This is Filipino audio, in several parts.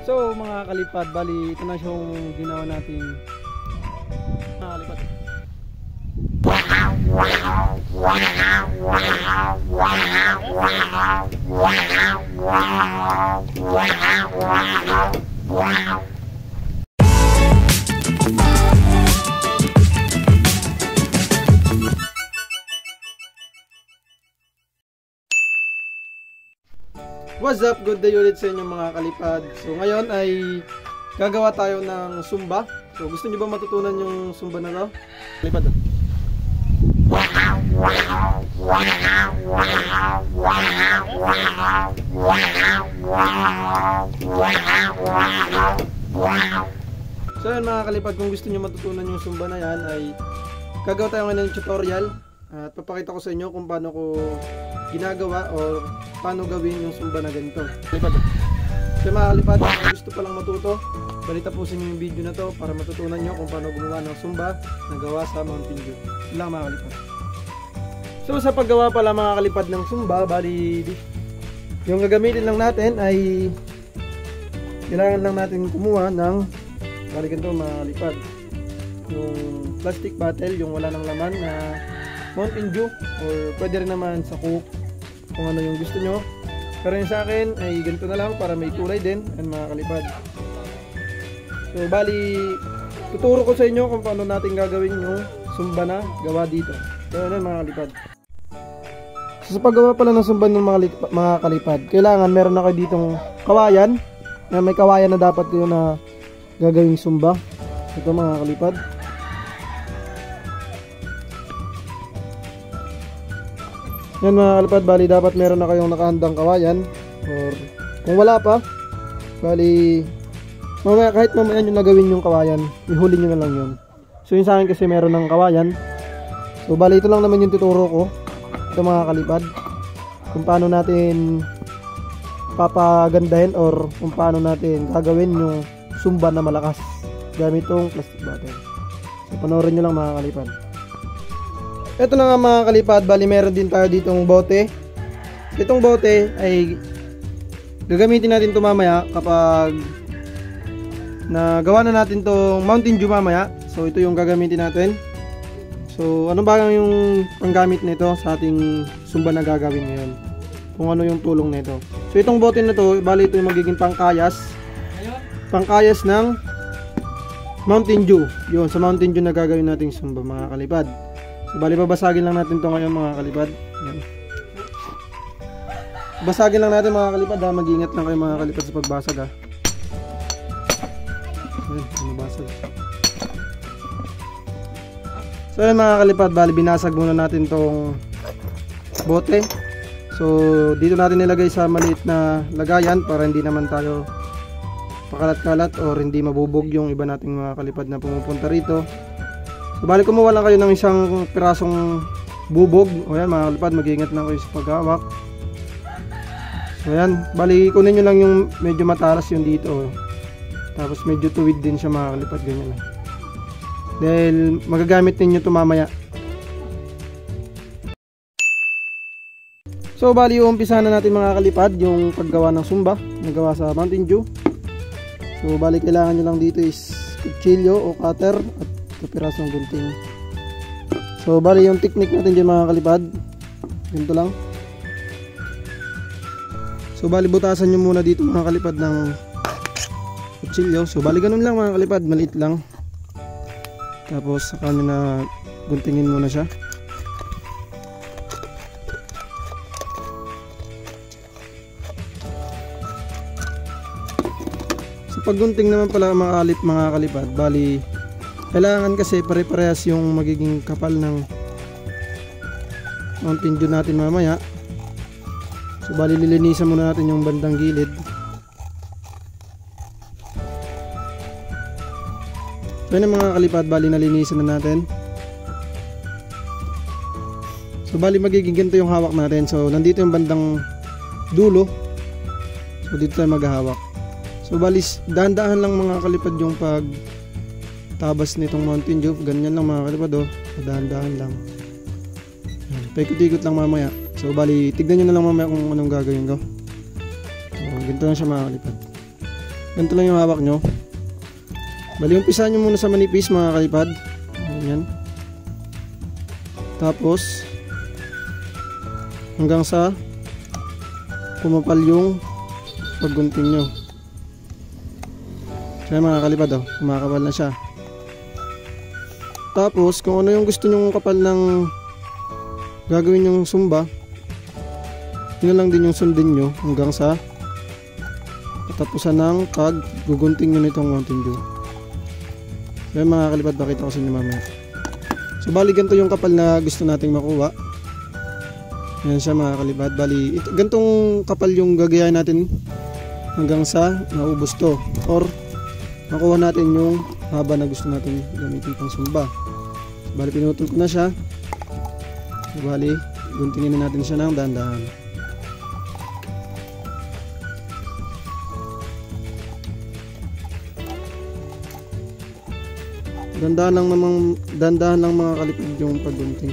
So mga kalipad, bali ito na yung ginawa nating mga kalipad. What's up? Good day ulit sa inyo mga kalipad. So ngayon ay gagawa tayo ng Zumba. So gusto niyo ba matutunan yung Zumba na to? Kalipad. So yun mga kalipad, kung gusto niyo matutunan yung Zumba na yan ay gagawa tayo ngayon ng tutorial. At papakita ko sa inyo kung paano ko ginagawa o paano gawin yung Zumba na ganito. Kalipad. So mga kalipad, kung gusto pa lang matuto, balita po sa inyo yung video na to para matutunan nyo kung paano gumawa ng Zumba na gawa sa Mountain Dew. Yun lang mga kalipad. So sa paggawa pala mga kalipad ng Zumba, bali yung gagamitin lang natin ay kailangan lang natin kumuha ng bali ganito mga kalipad. Yung plastic bottle, yung wala ng laman na Mountain Dew, or pwede rin naman sa Coke kung ano yung gusto nyo. Pero yung sa akin ay ganito na lang para may kulay din and mga kalipad. So bali tuturo ko sa inyo kung paano natin gagawin yung Zumba na gawa dito. So yun mga kalipad. So sa paggawa pala ng Zumba ng mga kalipad, kailangan meron na kayo ditong kawayan, na may kawayan na dapat kayo na gagawing Zumba. Ito mga kalipad. Yan mga kalipad, bali dapat meron na kayong nakahandang kawayan, or kung wala pa, bali mamaya, kahit mamaya nyo nagawin yung kawayan, ihuli nyo na lang yun. So yun sa akin kasi meron ng kawayan. So bali ito lang naman yung tuturo ko, ito mga kalipad, kung paano natin papagandahin or kung paano natin gagawin yung Zumba na malakas gamit itong plastic bottle. So panoorin nyo lang mga kalipad. Ito na nga mga kalipad, bali meron din tayo ditong bote. Itong bote ay gagamitin natin ito mamaya kapag nagawa na natin itong Mountain Dew mamaya. So ito yung gagamitin natin. So ano ba yung panggamit nito sa ating Zumba na gagawin ngayon? Kung ano yung tulong nito. So itong bote na to, bali ito yung magiging pangkayas. Pangkayas ng Mountain Dew. Yun, sa Mountain Dew na gagawin nating Zumba mga kalipad. So bali babasagin lang natin ito ngayon mga kalipad. Yan. Basagin lang natin mga kalipad ha. Mag-ingat lang kayo mga kalipad sa pagbasag ha. Ayan, mabasag. So yan mga kalipad, bali binasag muna natin tong bote. So dito natin nilagay sa maliit na lagayan para hindi naman tayo pakalat-kalat or hindi mabubog yung iba nating mga kalipad na pumupunta rito. So bali kumuha lang kayo ng isang pirasong bubog. O yan mga kalipad, mag-iingat lang kayo sa paghawak. So yan, bali kunin nyo lang yung medyo matalas yung dito. Tapos medyo tuwid din siya mga kalipad, ganyan lang. Dahil magagamit ninyo ito mamaya. So bali umpisa na natin mga kalipad yung paggawa ng Zumba na gawa sa Mountain Dew. So bali kailangan nyo lang dito is kutsilyo o cutter at pirasong gunting. So bali yung technique natin dyan mga kalipad, ganito lang. So bali butasan nyo muna dito mga kalipad ng kutsilyo. So bali ganun lang mga kalipad, maliit lang. Tapos saka nyo na guntingin muna siya. So pag gunting naman pala mga kalipad, bali kailangan kasi pare-parehas yung magiging kapal ng Mountain Dew natin mamaya. So bali lilinisan muna natin yung bandang gilid. So yun mga kalipad, bali nalinisan na natin. So bali magiging ganito yung hawak natin. So nandito yung bandang dulo. So dito tayo maghahawak. So bali dahan-dahan lang mga kalipad yung pag tabas nitong Mountain Dew. Ganyan lang mga kalipad oh. Dahan-dahan lang. Paikot-ikot lang mamaya. So bali tignan nyo na lang mamaya kung anong gagawin ko. So ganito lang siya mga kalipad. Ganito lang yung hawak nyo. Bali, umpisahan nyo muna sa manipis mga kalipad. Ayan. Tapos hanggang sa kumapal yung paggunting nyo. Kaya mga kalipad, oh, kumakapal na siya. Tapos kung ano yung gusto nyong kapal ng gagawin yung sumba, yun lang din yung sundin nyo hanggang sa katapusan ng paggugunting nyo nitong Mountain Dew. Kaya mga kalipad, pakita ko sa inyo mamaya. So bali ganito yung kapal na gusto nating makuha. Yan siya mga kalipad. Bali gantong kapal yung gagayahin natin hanggang sa naubos to, or makuha natin yung haba na gusto natin gamitin pang sumba. So, bali pinutol ko na siya. So, bali guntingin na natin siya ng dahan-dahan. Dandahan lang mga kalipad yung paggunting.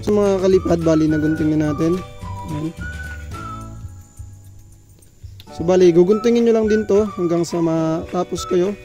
So mga kalipad, bali nagunting na natin. Ayan. So bali guguntingin nyo lang din to hanggang sa matapos kayo.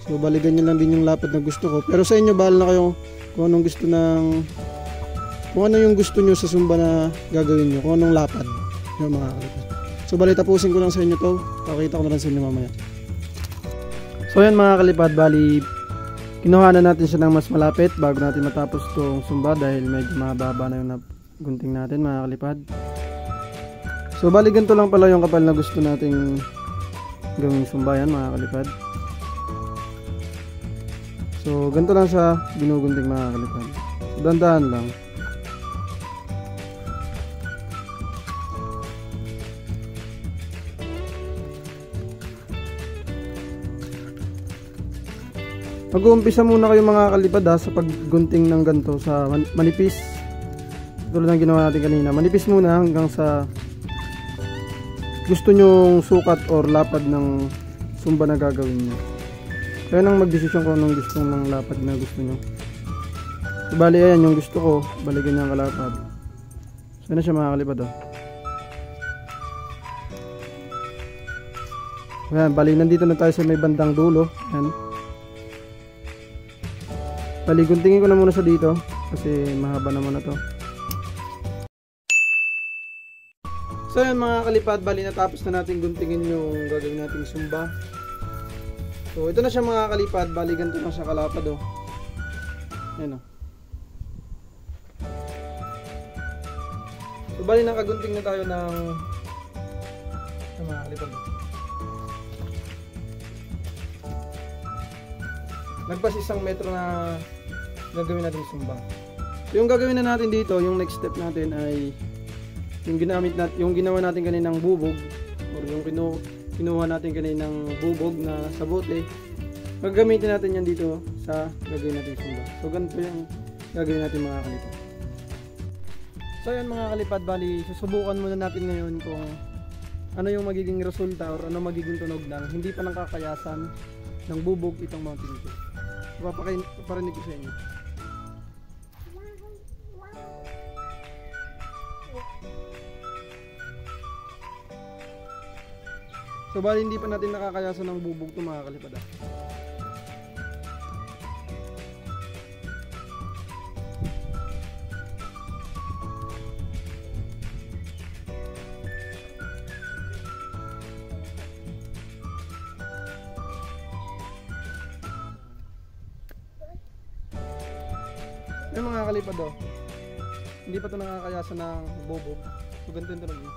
So balikan nyo lang din yung lapad na gusto ko. Pero sa inyo, bahala na kayo kung anong gusto kung ano yung gusto nyo sa sumba na gagawin nyo, kung anong lapad yung mga kalipad. So bali tapusin ko lang sa inyo to. Pakita ko na lang sa inyo mamaya. So yan mga kalipad, bali kinuha na natin siya ng mas malapit bago natin matapos tong sumba dahil medyo mababa na yung gunting natin mga kalipad. So bali ganito lang pala yung kapal na gusto nating gawing sumba yan mga kalipad. So ganito lang siya ginugunting mga kalipad. So dandahan lang. Mag-uumpisa muna kayo mga kalipad sa paggunting ng ganito sa manipis. Tulad ng ginawa natin kanina. Manipis muna hanggang sa gusto nyong sukat or lapad ng sumba na gagawin nyo. Kaya nang magdesisyon ko anong gusto ng lapad na gusto nyo. So, bali ayan yung gusto ko. Bali ganyan kalapad. So na siya mga kalipad oh. Ayan, bali nandito na tayo sa may bandang dulo. Ayan. Bali guntingin ko na muna sa dito kasi mahaba naman na to. So yan mga kalipad, bali natapos na natin guntingin yung gagawin nating sumba. So ito na siya mga kalipad, bali ganito na siya kalapad oh. Ayan oh. So bali nakagunting na tayo ng mga kalipad. Nagpas 1 metro na gagawin natin sumba. So yung gagawin na natin dito, yung next step natin ay yung ginawa natin kaninang bubog or yung kinuha natin kaninang bubog na sa bote. Gagamitin natin yan dito sa gagawin natin sumba. So ganito yung gagawin natin mga kalipad. So yan mga kalipad, bali susubukan muna natin ngayon kung ano yung magiging resulta or ano magiging tunog ng hindi pa nakakayasan ng bubog itong Mountain Dew. Paparinig ko sa inyo. So bali hindi pa natin nakakayasan ng bubog ito mga kalipad. Yung mga kalipad oh, hindi pa ito nakakayasan ng bubog. So ganito yung tunog niya.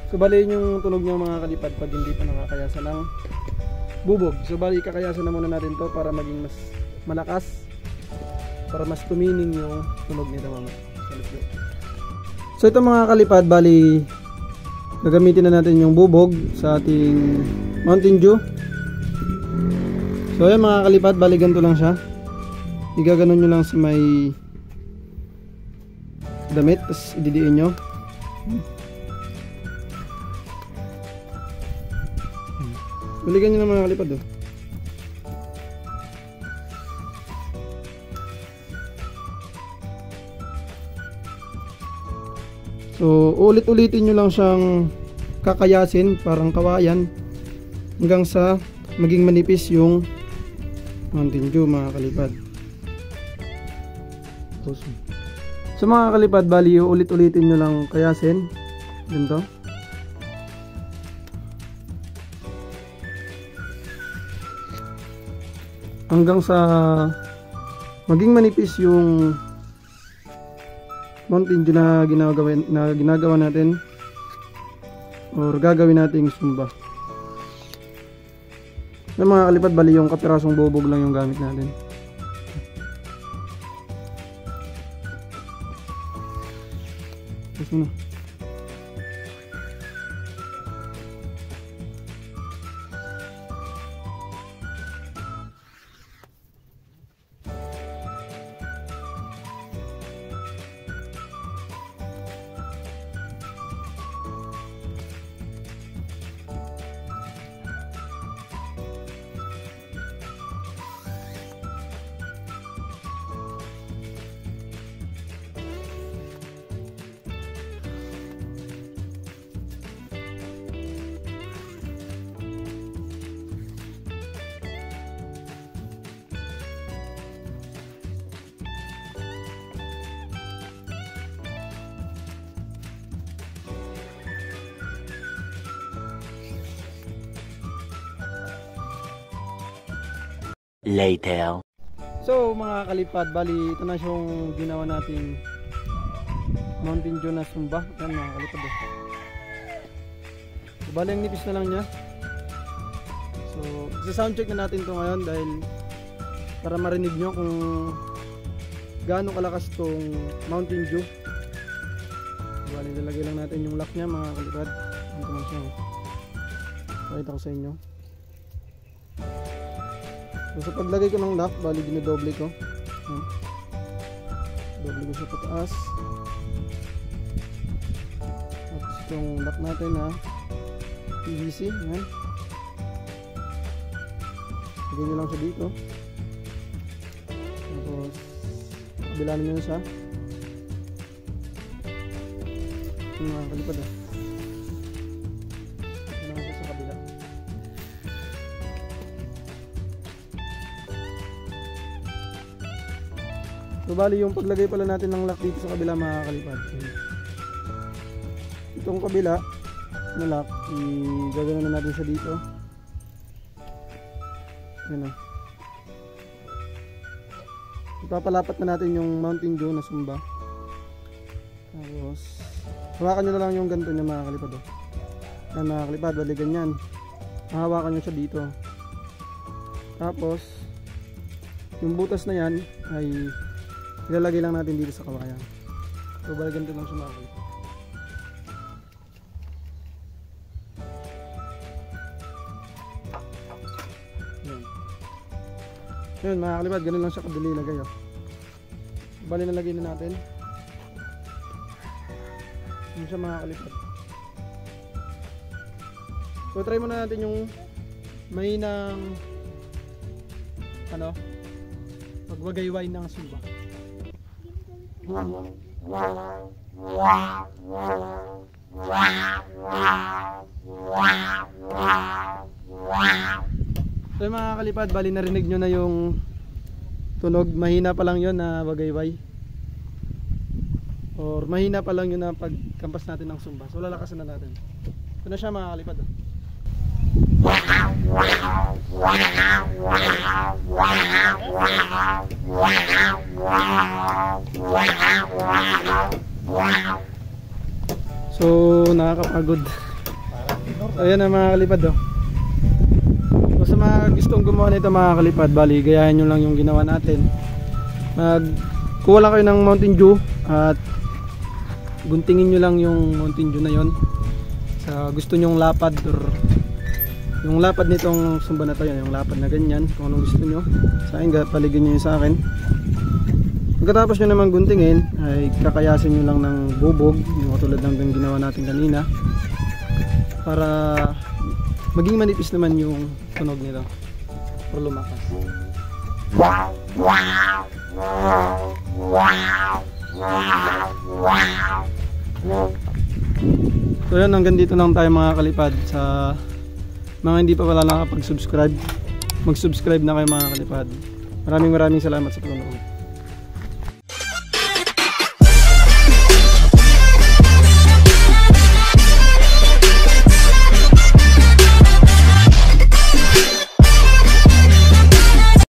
So bali yun yung tunog niya mga kalipad pag hindi pa nakakayasan ng bubog. So bali kakayasan na muna natin to para maging mas malakas, para mas tumining yung tunog nito mga. So ito mga kalipad, bali gagamitin na natin yung bubog sa ating Mountain Dew. So ayan mga kalipad, bali ganito lang siya. Igaganon nyo lang sa may damit, tapos ididiin nyo. Balikan nyo na mga kalipad oh. So ulit-ulitin nyo lang siyang kakayasin, parang kawayan, hanggang sa maging manipis yung Mountain Dew mga kalipad. So mga kalipad, bali ulit-ulitin nyo lang kayasin ganito hanggang sa maging manipis yung Mountain Dew na ginagawa natin or gagawin nating sumba. Na mga kalipad, bali yung kapirasong bubog lang yung gamit natin. Tapos na. Later. So mga kalipad, bali ito na yung ginawa natin Mountain Dew na sumba. Yan mga kalipad eh. So, bali ang nipis na lang niya. So isa-sound check na natin to ngayon dahil para marinig nyo kung gaano kalakas tong Mountain Dew. So, bali nilagay lang natin yung lock niya mga kalipad. Ito na siya. Pakita ko sa inyo. So sa paglagay ko ng lock, bali dinodoble ko. Doble ko siya pataas. Tapos itong lock natin na PVC, yan. Lagay nyo lang siya dito. Tapos kabilaan nyo siya. Yung mga kalipad ah. So bali yung paglagay pala natin ng lock dito sa kabila mga kalipad. Itong kabila na lock, gagawin na natin siya dito. Yan o. Ipapalapat na natin yung Mountain Dew na sumba. Tapos hawakan nyo na lang yung ganito niya mga kalipad. Yan mga kalipad, bali ganyan. Hawakan nyo siya dito. Tapos yung butas na yan ay ilalagay lang natin dito sa kawayan. So bali ganito lang siya mga kalipad. Yun mga kalipad, ganun lang siya kadali ilagay oh. Bali nalagay na natin. Yun siya mga kalipad. So try muna natin yung mahinang pagwagayway ng sumba. So mga kalipad, bali narinig nyo na yung tunog. Mahina pa lang yun na wagayway, or mahina pa lang yun na pagkampas natin ng sumba. So lalakasan na natin. Ito na siya mga kalipad oh. So nakakapagod. Ayan na mga kalipad oh. So sa mga gustong gumawa nito mga kalipad, bali gayahin nyo lang yung ginawa natin. Kuha lang kayo ng Mountain Dew at guntingin nyo lang yung Mountain Dew na yon sa gusto nyong lapad or Yung lapad nitong sumba na to, yan, yung lapad na ganyan, kung anong gusto nyo sa akin, paligyan nyo yun sa akin. Pagkatapos nyo naman guntingin ay kakayasin nyo lang ng bubog, yung katulad ng ginawa natin kanina, para maging manipis naman yung tunog nito para lumakas. So yun, hanggang dito lang tayo mga kalipad. Sa mga hindi pa pala nakapag-subscribe, mag-subscribe na kayo mga kalipad. Maraming salamat sa panonood.